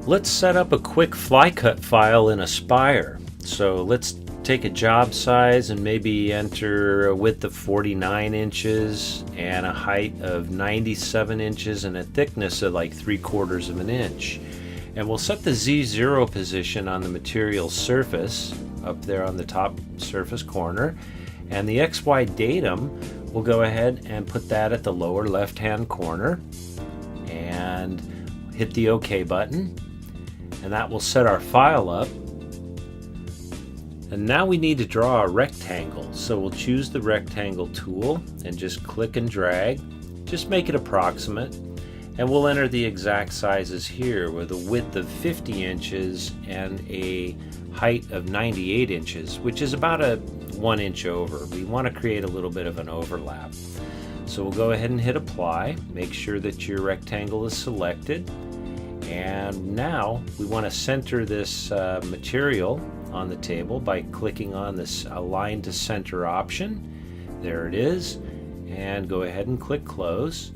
Let's set up a quick fly cut file in Aspire. So let's take a job size and maybe enter a width of 49 inches and a height of 97 inches and a thickness of like 3/4 of an inch. And we'll set the Z0 position on the material surface up there on the top surface corner, and the XY datum, we'll go ahead and put that at the lower left hand corner and hit the OK button, and that will set our file up. And now we need to draw a rectangle, so we'll choose the rectangle tool and just click and drag. Just make it approximate, and we'll enter the exact sizes here with a width of 50 inches and a height of 98 inches, which is about a 1 inch over. We want to create a little bit of an overlap. So we'll go ahead and hit apply. Make sure that your rectangle is selected. And now we want to center this material on the table by clicking on this align to center option. There it is. And go ahead and click close.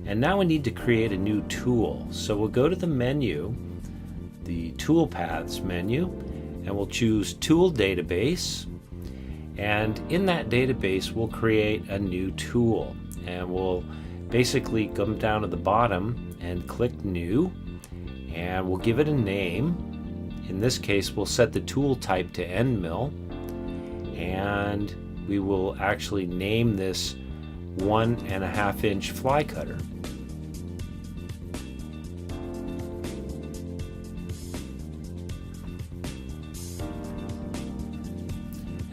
And now we need to create a new tool. So we'll go to the menu, the tool paths menu, and we'll choose tool database. And in that database we'll create a new tool, and we'll basically come down to the bottom and click new, and we'll give it a name. In this case we'll set the tool type to end mill, and we will actually name this 1.5 inch fly cutter.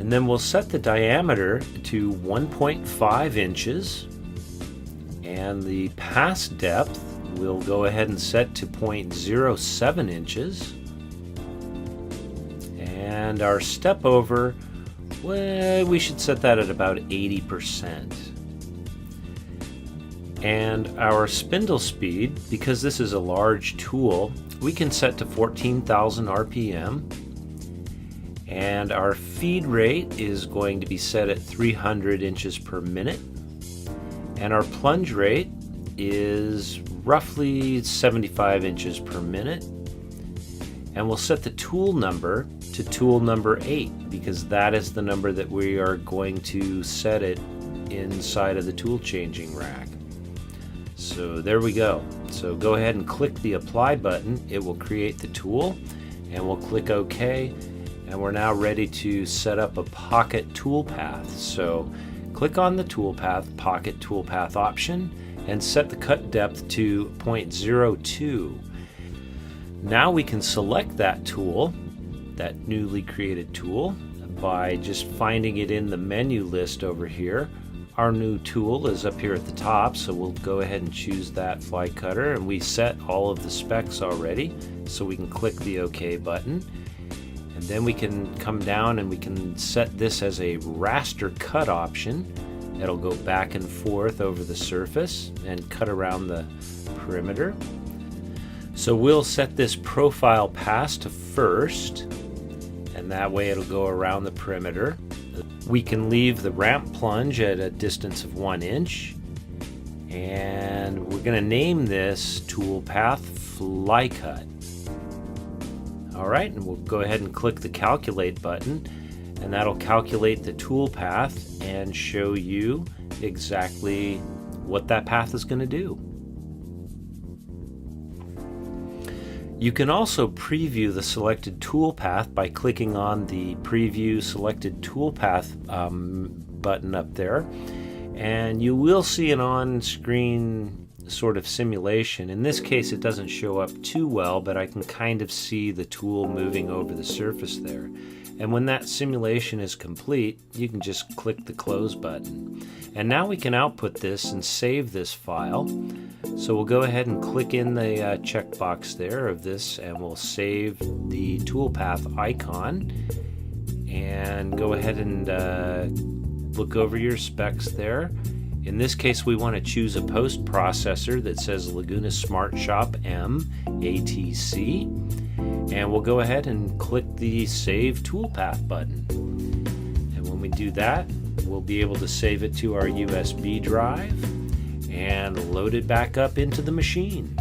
And then we'll set the diameter to 1.5 inches, and the pass depth we'll go ahead and set to 0.07 inches, and our step over, well, we should set that at about 80%. And our spindle speed, because this is a large tool, we can set to 14,000 RPM. And our feed rate is going to be set at 300 inches per minute. And our plunge rate is roughly 75 inches per minute. And we'll set the tool number to tool number 8, because that is the number that we are going to set it inside of the tool changing rack. So there we go. So go ahead and click the apply button. It will create the tool, and we'll click OK. And we're now ready to set up a pocket toolpath. So click on the toolpath, pocket toolpath option, and set the cut depth to 0.02. Now we can select that tool, that newly created tool, by just finding it in the menu list over here. Our new tool is up here at the top, so we'll go ahead and choose that fly cutter, and we set all of the specs already, so we can click the OK button. And then we can come down and we can set this as a raster cut option. It'll go back and forth over the surface and cut around the perimeter. So we'll set this profile pass to first, and that way it'll go around the perimeter. We can leave the ramp plunge at a distance of 1 inch, and we're going to name this tool path fly cut. Alright, and we'll go ahead and click the calculate button, and that'll calculate the tool path and show you exactly what that path is going to do. You can also preview the selected tool path by clicking on the preview selected tool path button up there, and you will see an on-screen sort of simulation. In this case it doesn't show up too well, but I can kind of see the tool moving over the surface there. And when that simulation is complete, you can just click the close button. And now we can output this and save this file. So we'll go ahead and click in the checkbox there of this, and we'll save the toolpath icon, and go ahead and look over your specs there. In this case we want to choose a post processor that says Laguna Smartshop M ATC, and we'll go ahead and click the Save Toolpath button. And when we do that, we'll be able to save it to our USB drive and load it back up into the machine.